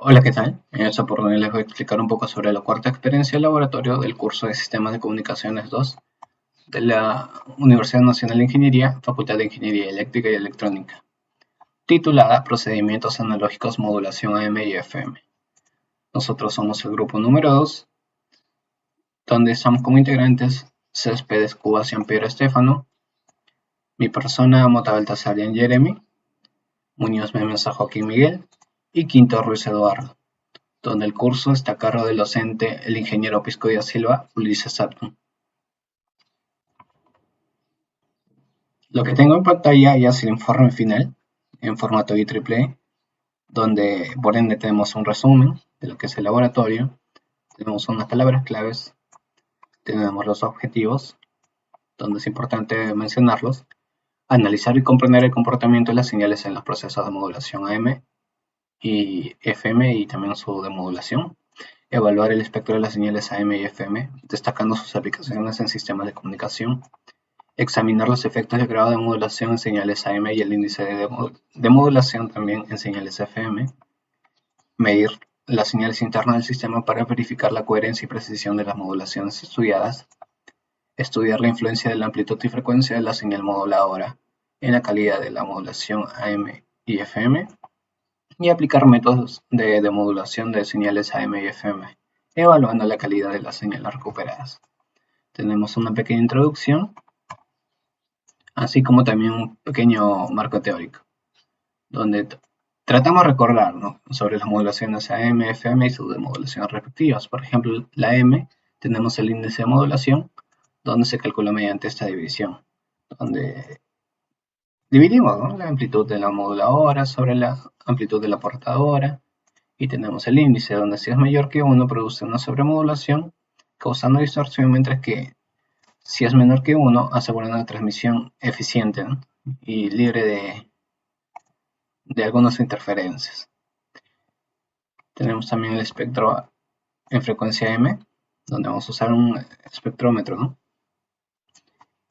Hola, ¿qué tal? En esta oportunidad les voy a explicar un poco sobre la cuarta experiencia de laboratorio del curso de Sistemas de Comunicaciones 2 de la Universidad Nacional de Ingeniería, Facultad de Ingeniería Eléctrica y Electrónica, titulada Procedimientos Analógicos Modulación AM y FM. Nosotros somos el grupo número 2, donde estamos como integrantes Céspedes Cubas Pedro Estefano, mi persona Mota Baltasarian Jeremy, Muñoz Memenza Joaquín Miguel y Quinto Ruiz Eduardo, donde el curso está a cargo del docente el ingeniero Pisco Díaz Silva, Ulises Apton. Lo que tengo en pantalla ya es el informe final en formato IEEE, donde por ende tenemos un resumen de lo que es el laboratorio, tenemos unas palabras claves, tenemos los objetivos, donde es importante mencionarlos, analizar y comprender el comportamiento de las señales en los procesos de modulación AM y FM y también su demodulación, evaluar el espectro de las señales AM y FM, destacando sus aplicaciones en sistemas de comunicación, examinar los efectos del grado de modulación en señales AM y el índice de modulación también en señales FM, medir las señales internas del sistema para verificar la coherencia y precisión de las modulaciones estudiadas, estudiar la influencia de la amplitud y frecuencia de la señal moduladora en la calidad de la modulación AM y FM, y aplicar métodos de demodulación de señales AM y FM, evaluando la calidad de las señales recuperadas. Tenemos una pequeña introducción, así como también un pequeño marco teórico, donde tratamos de recordar, ¿no?, sobre las modulaciones AM, FM y sus demodulaciones respectivas. Por ejemplo, la M, tenemos el índice de modulación, donde se calcula mediante esta división, donde dividimos, ¿no?, la amplitud de la moduladora sobre la amplitud de la portadora, y tenemos el índice, donde si es mayor que 1 produce una sobremodulación, causando distorsión, mientras que si es menor que 1 asegura una transmisión eficiente, ¿no?, y libre de algunas interferencias. Tenemos también el espectro en frecuencia M, donde vamos a usar un espectrómetro, ¿no?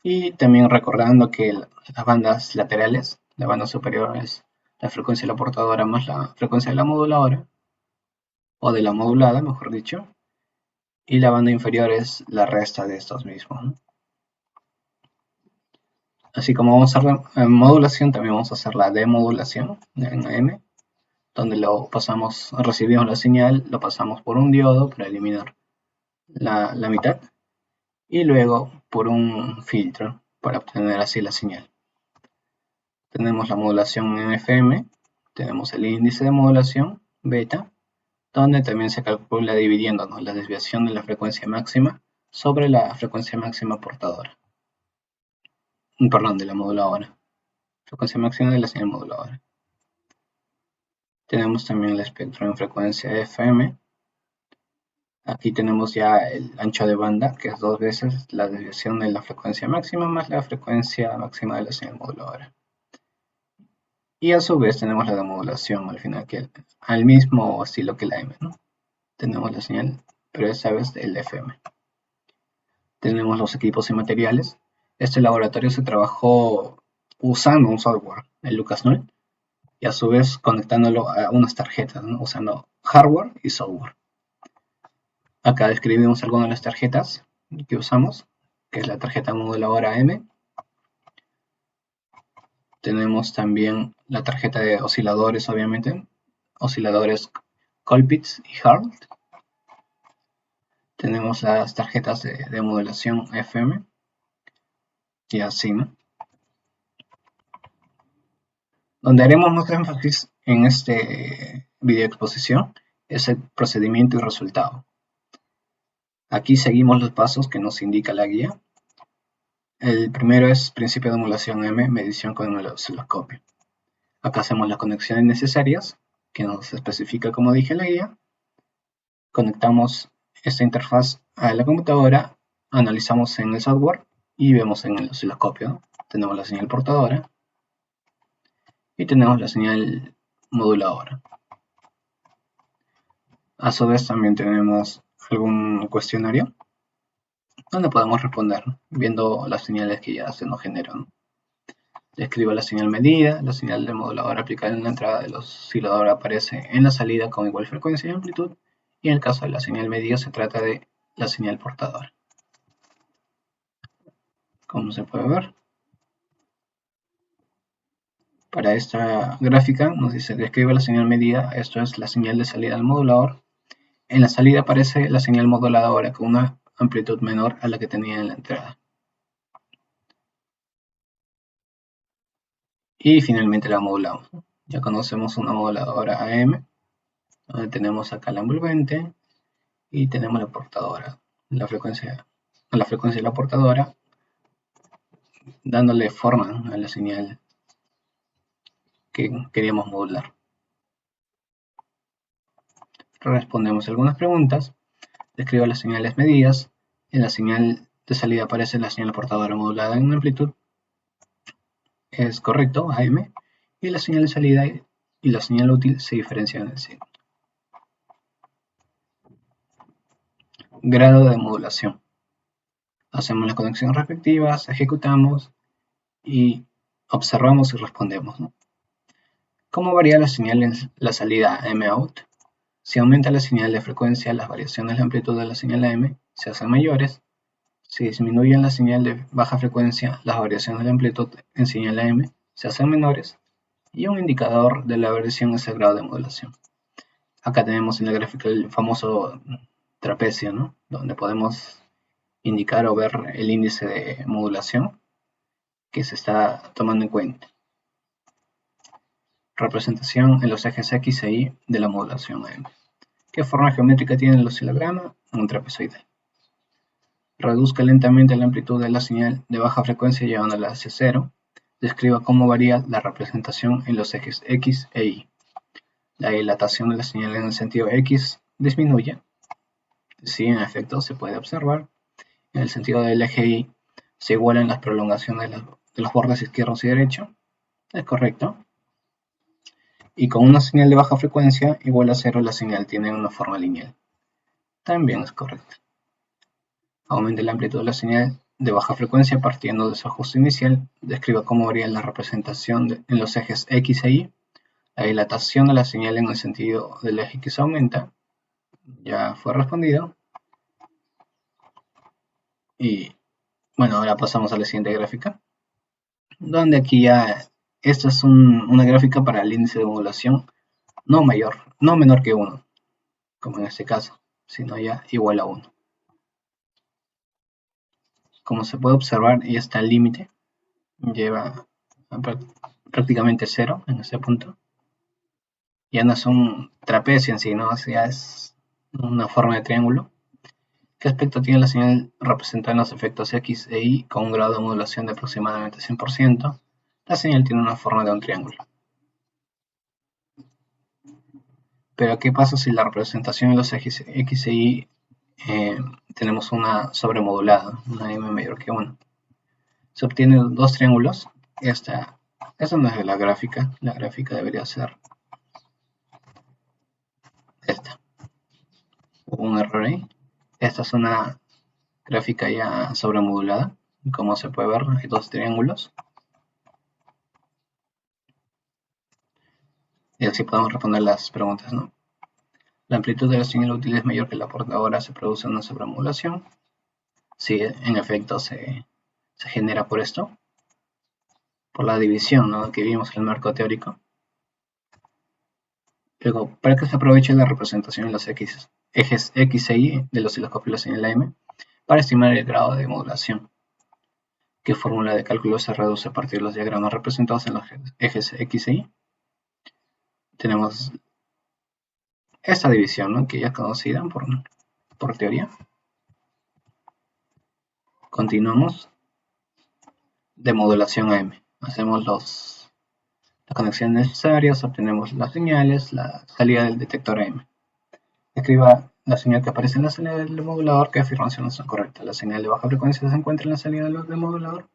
Y también recordando que las bandas laterales, la banda superior es la frecuencia de la portadora más la frecuencia de la moduladora, o de la modulada, mejor dicho, y la banda inferior es la resta de estos mismos, ¿no? Así como vamos a hacer la modulación, también vamos a hacer la demodulación en AM, donde recibimos la señal, lo pasamos por un diodo para eliminar la mitad, y luego por un filtro para obtener así la señal. Tenemos la modulación en FM, tenemos el índice de modulación, beta, donde también se calcula dividiendo, ¿no?, la desviación de la frecuencia máxima sobre la frecuencia máxima portadora. Perdón, de la moduladora. Frecuencia máxima de la señal moduladora. Tenemos también el espectro en frecuencia FM. Aquí tenemos ya el ancho de banda, que es 2 veces la desviación de la frecuencia máxima más la frecuencia máxima de la señal moduladora. Y a su vez tenemos la demodulación al final, que al mismo estilo que la M, ¿no? Tenemos la señal, pero esta vez del FM. Tenemos los equipos y materiales. Este laboratorio se trabajó usando un software, el LucasNull, y a su vez conectándolo a unas tarjetas, ¿no?, usando hardware y software. Acá describimos algunas de las tarjetas que usamos, que es la tarjeta moduladora M. Tenemos también la tarjeta de osciladores, obviamente, osciladores Colpitts y Harlt. Tenemos las tarjetas de modulación FM, y así, ¿no? Donde haremos más énfasis en este video exposición es el procedimiento y resultado. Aquí seguimos los pasos que nos indica la guía. El primero es principio de modulación M, medición con el osciloscopio. Acá hacemos las conexiones necesarias, que nos especifica, como dije, la guía. Conectamos esta interfaz a la computadora, analizamos en el software y vemos en el osciloscopio, ¿no? Tenemos la señal portadora y tenemos la señal moduladora. A su vez también tenemos algún cuestionario donde podemos responder, viendo las señales que ya se nos generan. Describa la señal medida. La señal del modulador aplicada en la entrada del oscilador aparece en la salida con igual frecuencia y amplitud. Y en el caso de la señal medida se trata de la señal portadora. Como se puede ver, para esta gráfica nos dice describe la señal medida. Esto es la señal de salida del modulador. En la salida aparece la señal moduladora con una amplitud menor a la que tenía en la entrada. Y finalmente la modulamos. Ya conocemos una moduladora AM, donde tenemos acá la envolvente y tenemos la portadora, la frecuencia de la portadora, dándole forma a la señal que queríamos modular. Respondemos algunas preguntas. Describa las señales medidas. En la señal de salida aparece la señal portadora modulada en amplitud. Es correcto, AM. Y la señal de salida y la señal útil se diferencian en el signo. Grado de modulación. Hacemos las conexiones respectivas, ejecutamos y observamos y respondemos, ¿no? ¿Cómo varía la señal en la salida M-out? Si aumenta la señal de frecuencia, las variaciones de amplitud de la señal M se hacen mayores. Si disminuye la señal de baja frecuencia, las variaciones de amplitud en señal M se hacen menores. Y un indicador de la variación es el grado de modulación. Acá tenemos en la gráfica el famoso trapecio, ¿no? Donde podemos indicar o ver el índice de modulación que se está tomando en cuenta. Representación en los ejes X e Y de la modulación AM. ¿Qué forma geométrica tiene el oscilograma? Un trapezoidal. Reduzca lentamente la amplitud de la señal de baja frecuencia llevándola hacia cero. Describa cómo varía la representación en los ejes X e Y. La dilatación de la señal en el sentido X disminuye. Sí, en efecto, se puede observar. En el sentido del eje Y se igualan las prolongaciones de los bordes izquierdos y derechos. Es correcto. Y con una señal de baja frecuencia igual a cero, la señal tiene una forma lineal. También es correcto. Aumente la amplitud de la señal de baja frecuencia partiendo de su ajuste inicial. Describa cómo varía la representación en los ejes X e Y. La dilatación de la señal en el sentido del eje X aumenta. Ya fue respondido. Y bueno, ahora pasamos a la siguiente gráfica. Donde aquí ya, esta es una gráfica para el índice de modulación no menor que 1, como en este caso, sino ya igual a 1. Como se puede observar, ya está el límite, lleva prácticamente 0 en este punto. Ya no es un trapecio en sí, ¿no? Ya es una forma de triángulo. ¿Qué aspecto tiene la señal representada en los efectos X e Y con un grado de modulación de aproximadamente 100%? La señal tiene una forma de un triángulo. Pero ¿qué pasa si la representación en los ejes X e Y tenemos una sobremodulada, una M mayor que 1? Se obtienen dos triángulos. Esta no es la gráfica debería ser esta. Hubo un error ahí. Esta es una gráfica ya sobremodulada. Como se puede ver, hay dos triángulos. Y así podemos responder las preguntas, ¿no? La amplitud de la señal útil es mayor que la portadora, se produce una sobremodulación. Sí, en efecto se genera por esto, por la división, ¿no?, que vimos en el marco teórico. Luego, para que se aproveche la representación en los ejes X e Y del osciloscopio y la señal M, para estimar el grado de modulación. ¿Qué fórmula de cálculo se reduce a partir de los diagramas representados en los ejes X e Y? Tenemos esta división, ¿no?, que ya es conocida por teoría. Continuamos. De modulación AM. Hacemos las conexiones necesarias, obtenemos las señales, la salida del detector AM. Escriba la señal que aparece en la salida del modulador, qué afirmaciones son correctas. La señal de baja frecuencia se encuentra en la salida del modulador.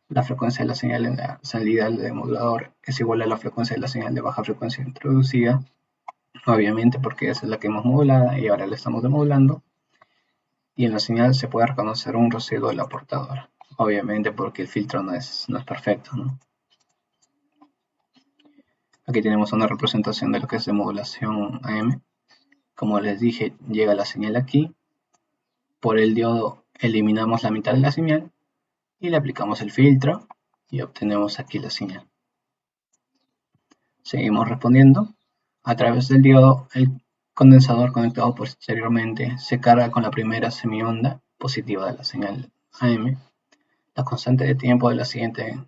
La frecuencia de la señal en la salida del modulador es igual a la frecuencia de la señal de baja frecuencia introducida, obviamente porque esa es la que hemos modulado y ahora la estamos demodulando. Y en la señal se puede reconocer un residuo de la portadora, obviamente porque el filtro no es perfecto, ¿no? Aquí tenemos una representación de lo que es de modulación AM. Como les dije, llega la señal aquí. Por el diodo eliminamos la mitad de la señal y le aplicamos el filtro y obtenemos aquí la señal. Seguimos respondiendo. A través del diodo, el condensador conectado posteriormente se carga con la primera semionda positiva de la señal AM. La constante de tiempo de la siguiente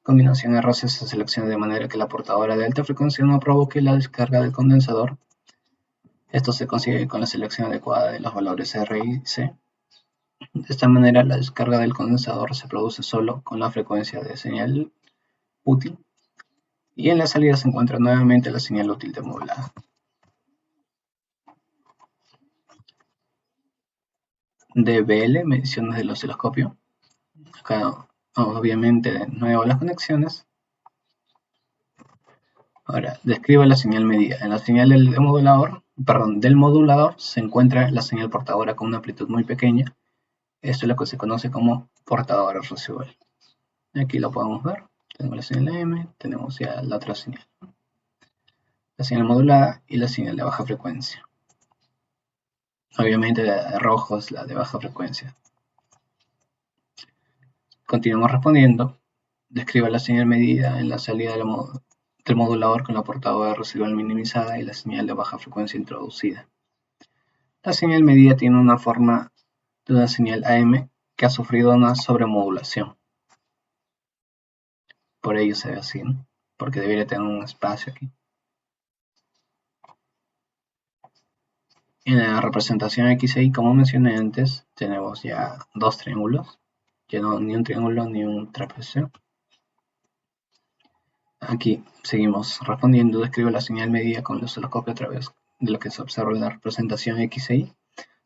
combinación de roces se selecciona de manera que la portadora de alta frecuencia no provoque la descarga del condensador. Esto se consigue con la selección adecuada de los valores R y C. De esta manera, la descarga del condensador se produce solo con la frecuencia de señal útil y en la salida se encuentra nuevamente la señal útil demodulada. DBL, mediciones del osciloscopio. Acá obviamente de nuevo las conexiones. Ahora, describa la señal medida. En la señal del modulador se encuentra la señal portadora con una amplitud muy pequeña. Esto es lo que se conoce como portadora residual. Aquí lo podemos ver. Tenemos la señal M, tenemos ya la otra señal. La señal modulada y la señal de baja frecuencia. Obviamente la de rojo es la de baja frecuencia. Continuamos respondiendo. Describa la señal medida en la salida del modulador con la portadora residual minimizada y la señal de baja frecuencia introducida. La señal medida tiene una forma de una señal AM que ha sufrido una sobremodulación. Por ello se ve así, ¿no? Porque debería tener un espacio aquí. En la representación X y, como mencioné antes, tenemos ya dos triángulos, ya no ni un triángulo ni un trapecio. Aquí seguimos respondiendo. Describe la señal medida con el osciloscopio a través de lo que se observa en la representación X y.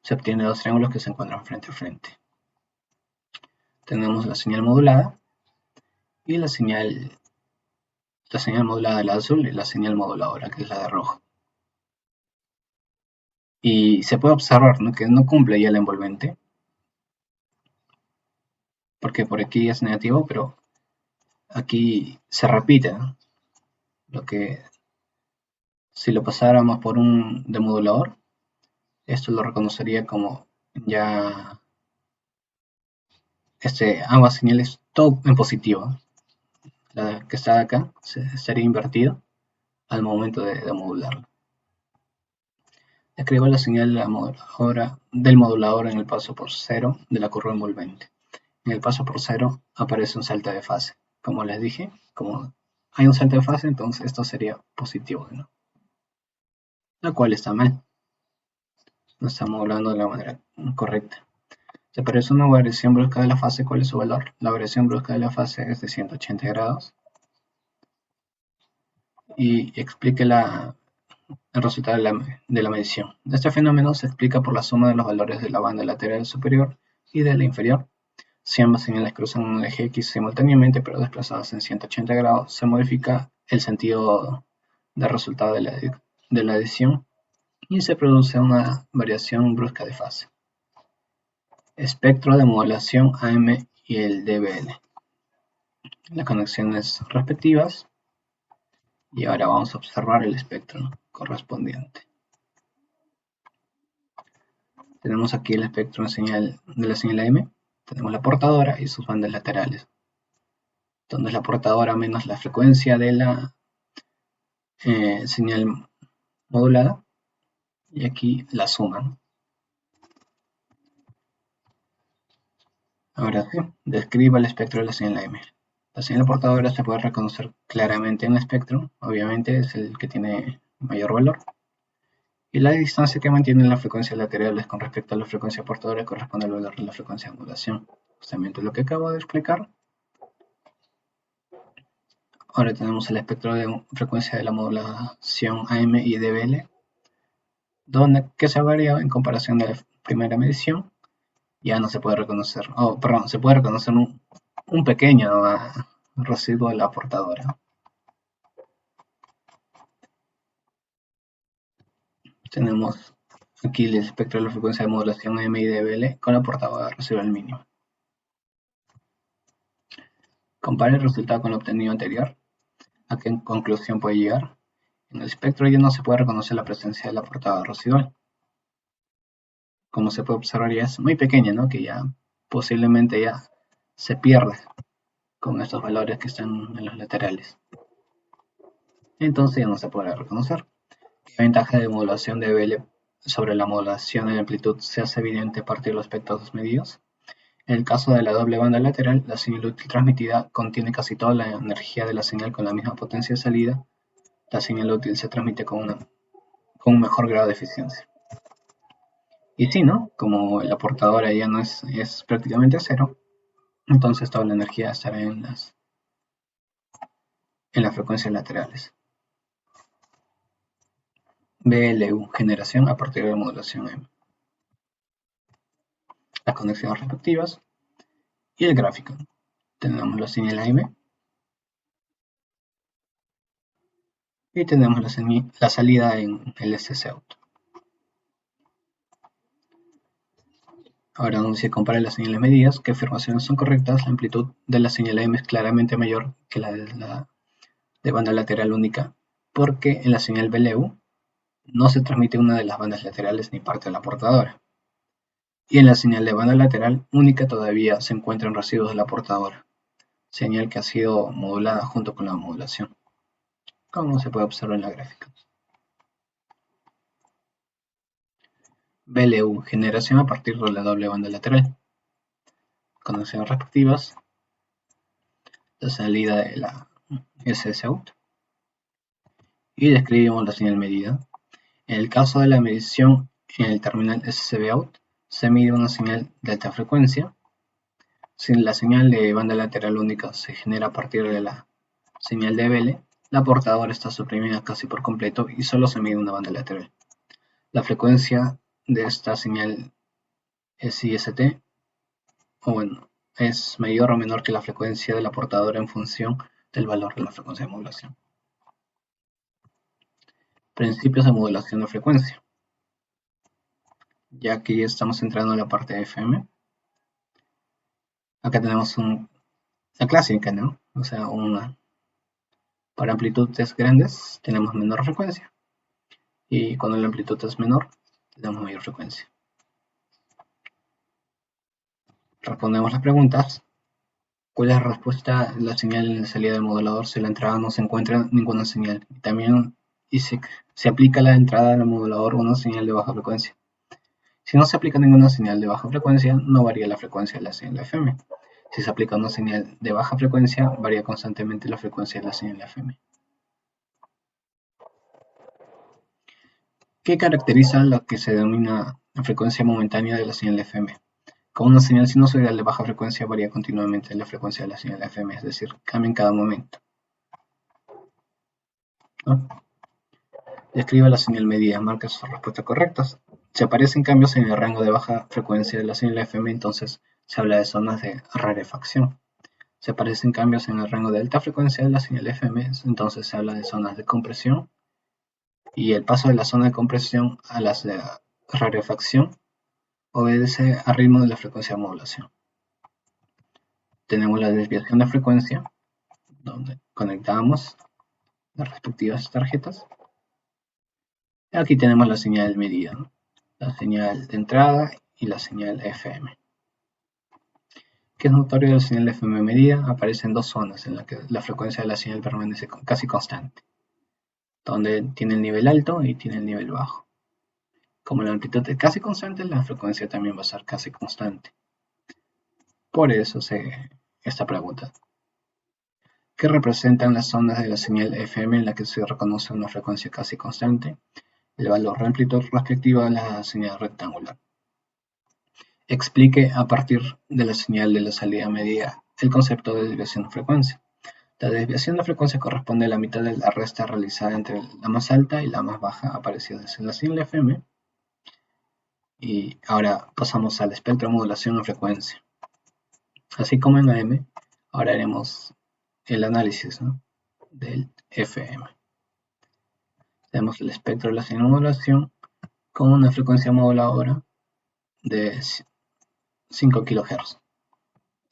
Se obtienen dos triángulos que se encuentran frente a frente. Tenemos la señal modulada y la señal modulada, la azul, y la señal moduladora, que es la de rojo. Y se puede observar, ¿no?, que no cumple ya el envolvente, porque por aquí es negativo, pero aquí se repite, ¿no? Lo que si lo pasáramos por un demodulador, esto lo reconocería como ya ambas señales todo en positivo. La que está acá estaría invertido al momento de modularlo. Escribo la señal del modulador en el paso por cero de la curva envolvente. En el paso por cero aparece un salto de fase. Como les dije, como hay un salto de fase, entonces esto sería positivo, ¿no? Lo cual está mal. No estamos modulando de la manera correcta. Si aparece una variación brusca de la fase, ¿cuál es su valor? La variación brusca de la fase es de 180 grados. Y explique el resultado de la medición. Este fenómeno se explica por la suma de los valores de la banda lateral superior y de la inferior. Si ambas señales cruzan en el eje X simultáneamente pero desplazadas en 180 grados, se modifica el sentido del resultado de la adición y se produce una variación brusca de fase. Espectro de modulación AM y el DBL. Las conexiones respectivas. Y ahora vamos a observar el espectro correspondiente. Tenemos aquí el espectro de la señal AM. Tenemos la portadora y sus bandas laterales, donde es la portadora menos la frecuencia de la señal modulada, y aquí la suma. Ahora sí, describa el espectro de la señal AM. La señal portadora se puede reconocer claramente en el espectro, obviamente es el que tiene mayor valor. Y la distancia que mantienen las frecuencias laterales con respecto a la frecuencia portadora corresponde al valor de la frecuencia de modulación. Justamente lo que acabo de explicar. Ahora tenemos el espectro de frecuencia de la modulación AM y DBL, que se ha variado en comparación de la primera medición. Ya no se puede reconocer, se puede reconocer un pequeño residuo de la portadora. Tenemos aquí el espectro de la frecuencia de modulación AM y DBL con la portadora residual mínima. Compare el resultado con lo obtenido anterior. ¿A qué conclusión puede llegar? En el espectro ya no se puede reconocer la presencia de la portada residual. Como se puede observar, ya es muy pequeña, ¿no? Que ya posiblemente ya se pierde con estos valores que están en los laterales. Entonces ya no se puede reconocer. La ventaja de modulación de BL sobre la modulación en amplitud se hace evidente a partir de los espectros medidos. En el caso de la doble banda lateral, la señal útil transmitida contiene casi toda la energía de la señal con la misma potencia de salida. La señal útil se transmite con un mejor grado de eficiencia. Y sí, ¿no? Como la portadora ya no es prácticamente cero, entonces toda la energía estará en las frecuencias laterales. BLU, generación a partir de la modulación M. Las conexiones respectivas y el gráfico. Tenemos la señal AM y tenemos la salida en el SC-out. Ahora, donde se compara las señales medidas, ¿qué afirmaciones son correctas? La amplitud de la señal AM es claramente mayor que la de banda lateral única, porque en la señal BLU no se transmite una de las bandas laterales ni parte de la portadora. Y en la señal de banda lateral única todavía se encuentran residuos de la portadora, señal que ha sido modulada junto con la modulación, como se puede observar en la gráfica. BLU, generación a partir de la doble banda lateral. Conexiones respectivas, la salida de la SC-out y describimos la señal medida. En el caso de la medición en el terminal SCB-out, se mide una señal de alta frecuencia. Si la señal de banda lateral única se genera a partir de la señal de BL, la portadora está suprimida casi por completo y solo se mide una banda lateral. La frecuencia de esta señal SIST, es mayor o menor que la frecuencia de la portadora en función del valor de la frecuencia de modulación. Principios de modulación de frecuencia. Ya que ya estamos entrando en la parte de FM. Acá tenemos la clásica, ¿no? O sea, para amplitudes grandes tenemos menor frecuencia. Y cuando la amplitud es menor, tenemos mayor frecuencia. Respondemos las preguntas. ¿Cuál es la respuesta? La señal en la salida del modulador si la entrada no se encuentra ninguna señal. Y también se aplica a la entrada del modulador una señal de baja frecuencia. Si no se aplica ninguna señal de baja frecuencia, no varía la frecuencia de la señal FM. Si se aplica una señal de baja frecuencia, varía constantemente la frecuencia de la señal FM. ¿Qué caracteriza lo que se denomina la frecuencia momentánea de la señal FM? Con una señal sinusoidal de baja frecuencia varía continuamente la frecuencia de la señal FM, es decir, cambia en cada momento, ¿no? Describe la señal medida, marca sus respuestas correctas. Si aparecen cambios en el rango de baja frecuencia de la señal FM, entonces se habla de zonas de rarefacción. Si aparecen cambios en el rango de alta frecuencia de la señal FM, entonces se habla de zonas de compresión. Y el paso de la zona de compresión a las de rarefacción obedece al ritmo de la frecuencia de modulación. Tenemos la desviación de frecuencia, donde conectamos las respectivas tarjetas. Aquí tenemos la señal medida, ¿no? La señal de entrada y la señal FM. ¿Qué es notorio de la señal FM medida? Aparecen dos zonas en las que la frecuencia de la señal permanece casi constante, donde tiene el nivel alto y tiene el nivel bajo. Como la amplitud es casi constante, la frecuencia también va a ser casi constante. Por eso esta pregunta. ¿Qué representan las zonas de la señal FM en la que se reconoce una frecuencia casi constante? El valor de amplitud respectivo a la señal rectangular. Explique a partir de la señal de la salida medida el concepto de desviación de frecuencia. La desviación de frecuencia corresponde a la mitad de la resta realizada entre la más alta y la más baja aparecidas en la señal FM. Y ahora pasamos al espectro de modulación de frecuencia. Así como en AM, ahora haremos el análisis, ¿no?, del FM. Tenemos el espectro de la señal de modulación con una frecuencia moduladora de 5 kHz.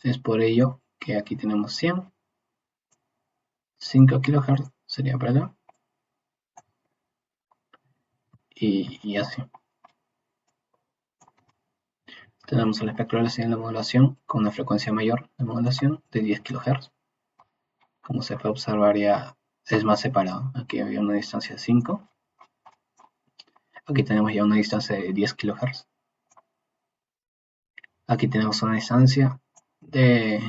Es por ello que aquí tenemos 100 5 kHz sería para acá. Y así. Tenemos el espectro de la señal de modulación con una frecuencia mayor de modulación de 10 kHz. Como se puede observar, ya es más separado. Aquí había una distancia de 5. Aquí tenemos ya una distancia de 10 kHz. Aquí tenemos una distancia de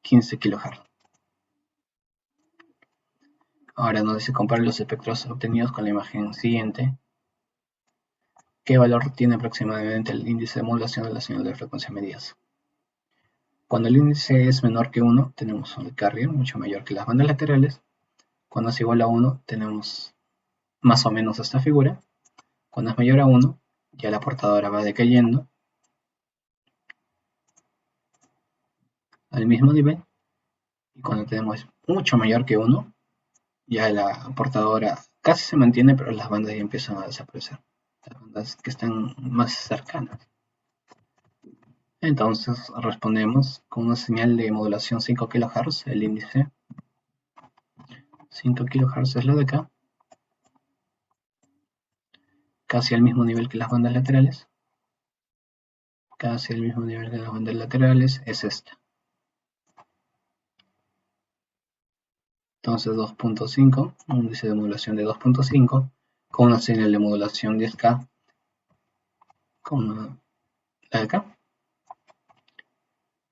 15 kHz. Ahora nos dice comparar los espectros obtenidos con la imagen siguiente. ¿Qué valor tiene aproximadamente el índice de modulación de la señal de frecuencia medidas? Cuando el índice es menor que 1, tenemos un carrier mucho mayor que las bandas laterales. Cuando es igual a 1, tenemos más o menos esta figura. Cuando es mayor a 1, ya la portadora va decayendo al mismo nivel. Y cuando tenemos mucho mayor que 1, ya la portadora casi se mantiene, pero las bandas ya empiezan a desaparecer. Las bandas que están más cercanas. Entonces respondemos con una señal de modulación 5 kHz, el índice 5 kHz es lo de acá, casi al mismo nivel que las bandas laterales. Casi al mismo nivel que las bandas laterales es esta. Entonces 2.5, un índice de modulación de 2.5, con una señal de modulación 10K, con la de acá.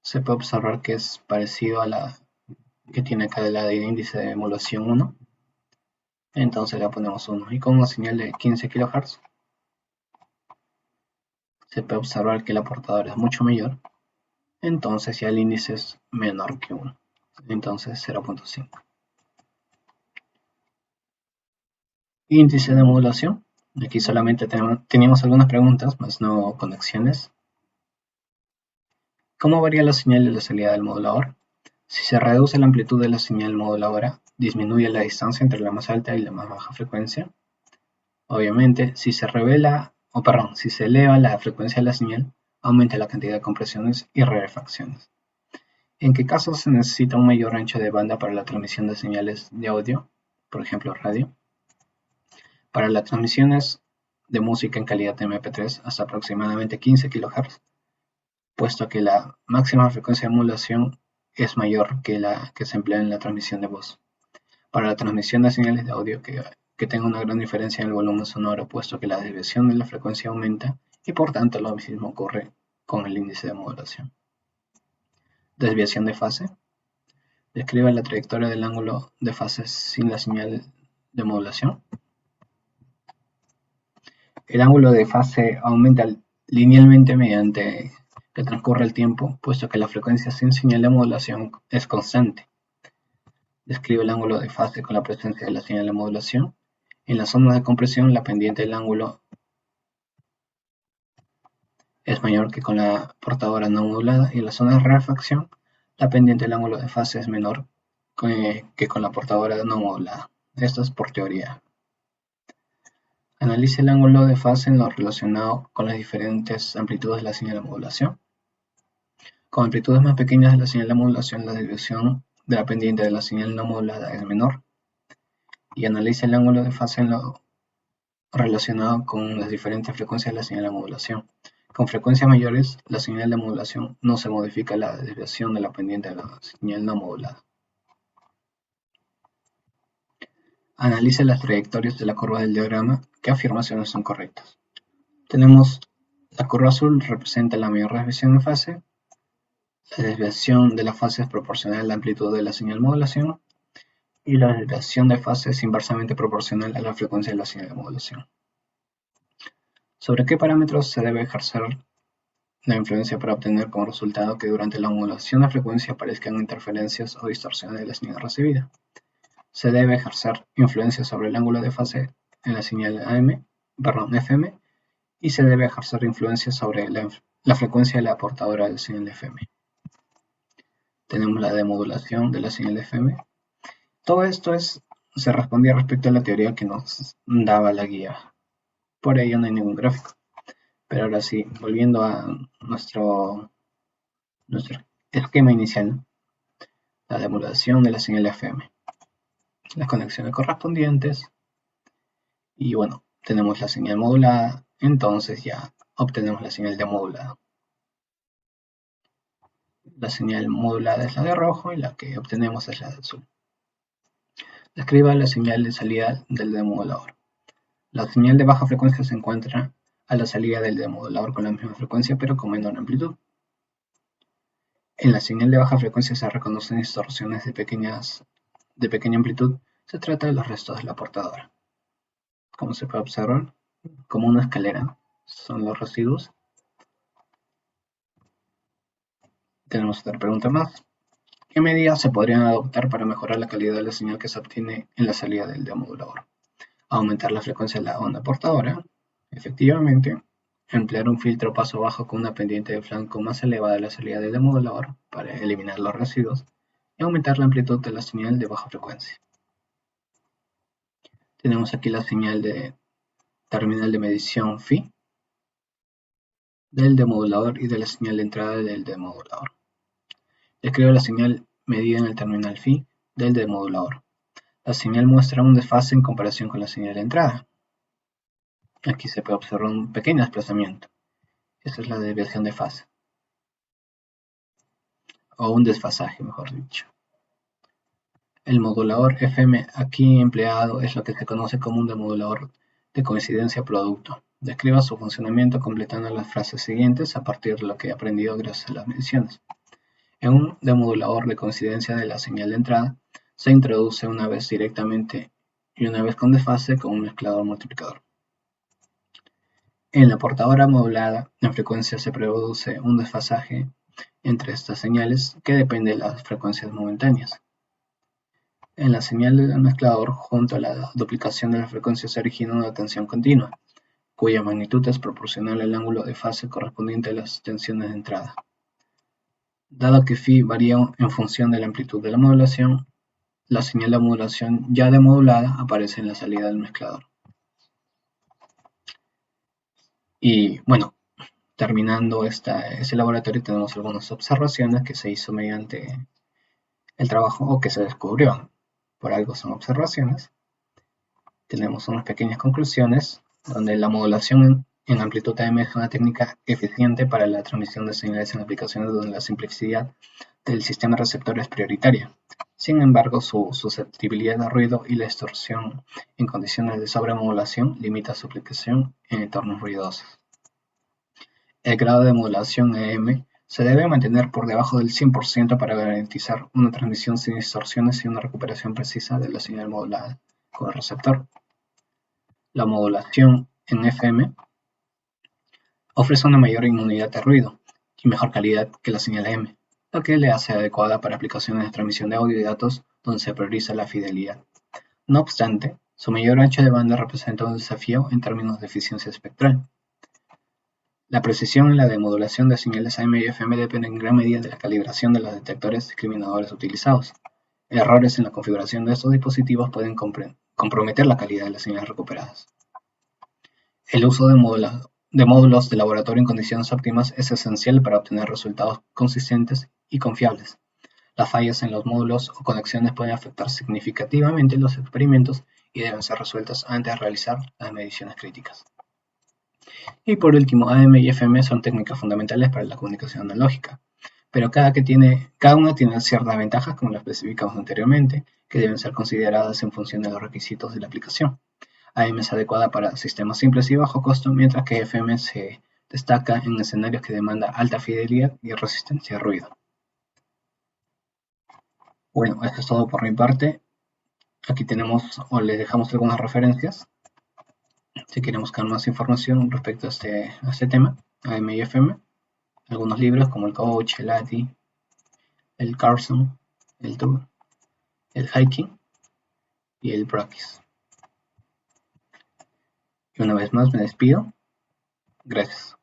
Se puede observar que es parecido a la que tiene acá de la de índice de modulación 1. Entonces le ponemos 1. Y con una señal de 15 kHz, se puede observar que la portadora es mucho mayor. Entonces ya el índice es menor que 1. Entonces 0.5. Índice de modulación. Aquí solamente teníamos algunas preguntas, más no conexiones. ¿Cómo varía la señal de la salida del modulador? Si se reduce la amplitud de la señal moduladora, disminuye la distancia entre la más alta y la más baja frecuencia. Obviamente, si se eleva la frecuencia de la señal, aumenta la cantidad de compresiones y rarefacciones. ¿En qué casos se necesita un mayor ancho de banda para la transmisión de señales de audio, por ejemplo radio? Para las transmisiones de música en calidad MP3 hasta aproximadamente 15 kHz, puesto que la máxima frecuencia de modulación es mayor que la que se emplea en la transmisión de voz. Para la transmisión de señales de audio que tenga una gran diferencia en el volumen sonoro, puesto que la desviación de la frecuencia aumenta y por tanto lo mismo ocurre con el índice de modulación. Desviación de fase. Describe la trayectoria del ángulo de fase sin la señal de modulación. El ángulo de fase aumenta linealmente mediante que transcurre el tiempo, puesto que la frecuencia sin señal de modulación es constante. Describe el ángulo de fase con la presencia de la señal de modulación. En las ondas de compresión, la pendiente del ángulo es mayor que con la portadora no modulada, y en las zonas de rarefacción, la pendiente del ángulo de fase es menor que con la portadora no modulada. Esto es por teoría. Analice el ángulo de fase en lo relacionado con las diferentes amplitudes de la señal de modulación. Con amplitudes más pequeñas de la señal de modulación, la desviación de la pendiente de la señal no modulada es menor. Y analice el ángulo de fase en lo relacionado con las diferentes frecuencias de la señal de modulación. Con frecuencias mayores, la señal de modulación no se modifica la desviación de la pendiente de la señal no modulada. Analice las trayectorias de la curva del diagrama. ¿Qué afirmaciones son correctas? Tenemos la curva azul representa la mayor desviación en fase. La desviación de la fase es proporcional a la amplitud de la señal de modulación. Y la desviación de fase es inversamente proporcional a la frecuencia de la señal de modulación. ¿Sobre qué parámetros se debe ejercer la influencia para obtener como resultado que durante la modulación de frecuencia aparezcan interferencias o distorsiones de la señal recibida? Se debe ejercer influencia sobre el ángulo de fase en la señal FM, y se debe ejercer influencia sobre la frecuencia de la portadora de la señal FM. Tenemos la demodulación de la señal FM. Todo esto se respondía respecto a la teoría que nos daba la guía. Por ello no hay ningún gráfico. Pero ahora sí, volviendo a nuestro esquema inicial, la demodulación de la señal FM. las conexiones correspondientes. Y bueno, tenemos la señal modulada, entonces ya obtenemos la señal demodulada. La señal modulada es la de rojo y la que obtenemos es la de azul. Describa la señal de salida del demodulador. La señal de baja frecuencia se encuentra a la salida del demodulador con la misma frecuencia pero con menor amplitud. En la señal de baja frecuencia se reconocen distorsiones de pequeña amplitud. Se trata de los restos de la portadora. Como se puede observar, como una escalera, son los residuos. Tenemos otra pregunta más. ¿Qué medidas se podrían adoptar para mejorar la calidad de la señal que se obtiene en la salida del demodulador? Aumentar la frecuencia de la onda portadora, efectivamente. Emplear un filtro paso bajo con una pendiente de flanco más elevada de la salida del demodulador para eliminar los residuos y aumentar la amplitud de la señal de baja frecuencia. Tenemos aquí la señal de terminal de medición phi del demodulador y de la señal de entrada del demodulador. Describe la señal medida en el terminal phi del demodulador. La señal muestra un desfase en comparación con la señal de entrada. Aquí se puede observar un pequeño desplazamiento. Esa es la desviación de fase. O un desfasaje, mejor dicho. El modulador FM aquí empleado es lo que se conoce como un demodulador de coincidencia producto. Describa su funcionamiento completando las frases siguientes a partir de lo que he aprendido gracias a las mediciones. En un demodulador de coincidencia de la señal de entrada, se introduce una vez directamente y una vez con desfase con un mezclador multiplicador. En la portadora modulada, en frecuencia se produce un desfasaje entre estas señales que depende de las frecuencias momentáneas. En la señal del mezclador, junto a la duplicación de la frecuencia se origina una tensión continua, cuya magnitud es proporcional al ángulo de fase correspondiente a las tensiones de entrada. Dado que phi varía en función de la amplitud de la modulación, la señal de modulación ya demodulada aparece en la salida del mezclador. Y bueno, terminando ese laboratorio tenemos algunas observaciones que se hizo mediante el trabajo o que se descubrió. Por algo son observaciones. Tenemos unas pequeñas conclusiones donde la modulación en amplitud AM es una técnica eficiente para la transmisión de señales en aplicaciones donde la simplicidad del sistema receptor es prioritaria. Sin embargo, su susceptibilidad a ruido y la distorsión en condiciones de sobremodulación limita su aplicación en entornos ruidosos. El grado de modulación AM se debe mantener por debajo del 100% para garantizar una transmisión sin distorsiones y una recuperación precisa de la señal modulada con el receptor. La modulación en FM ofrece una mayor inmunidad de ruido y mejor calidad que la señal AM, lo que le hace adecuada para aplicaciones de transmisión de audio y datos donde se prioriza la fidelidad. No obstante, su mayor ancho de banda representa un desafío en términos de eficiencia espectral. La precisión en la demodulación de señales AM y FM depende en gran medida de la calibración de los detectores discriminadores utilizados. Errores en la configuración de estos dispositivos pueden comprometer la calidad de las señales recuperadas. El uso de módulos de laboratorio en condiciones óptimas es esencial para obtener resultados consistentes y confiables. Las fallas en los módulos o conexiones pueden afectar significativamente los experimentos y deben ser resueltas antes de realizar las mediciones críticas. Y por último, AM y FM son técnicas fundamentales para la comunicación analógica, pero cada una tiene ciertas ventajas, como lo especificamos anteriormente, que deben ser consideradas en función de los requisitos de la aplicación. AM es adecuada para sistemas simples y bajo costo, mientras que FM se destaca en escenarios que demandan alta fidelidad y resistencia a ruido. Bueno, esto es todo por mi parte. Aquí tenemos o les dejamos algunas referencias si quieren buscar más información respecto a este tema, AM y FM. Algunos libros como el Coach, el ATI, el Carson, el Tour, el Hiking y el Brachis. Y una vez más me despido. Gracias.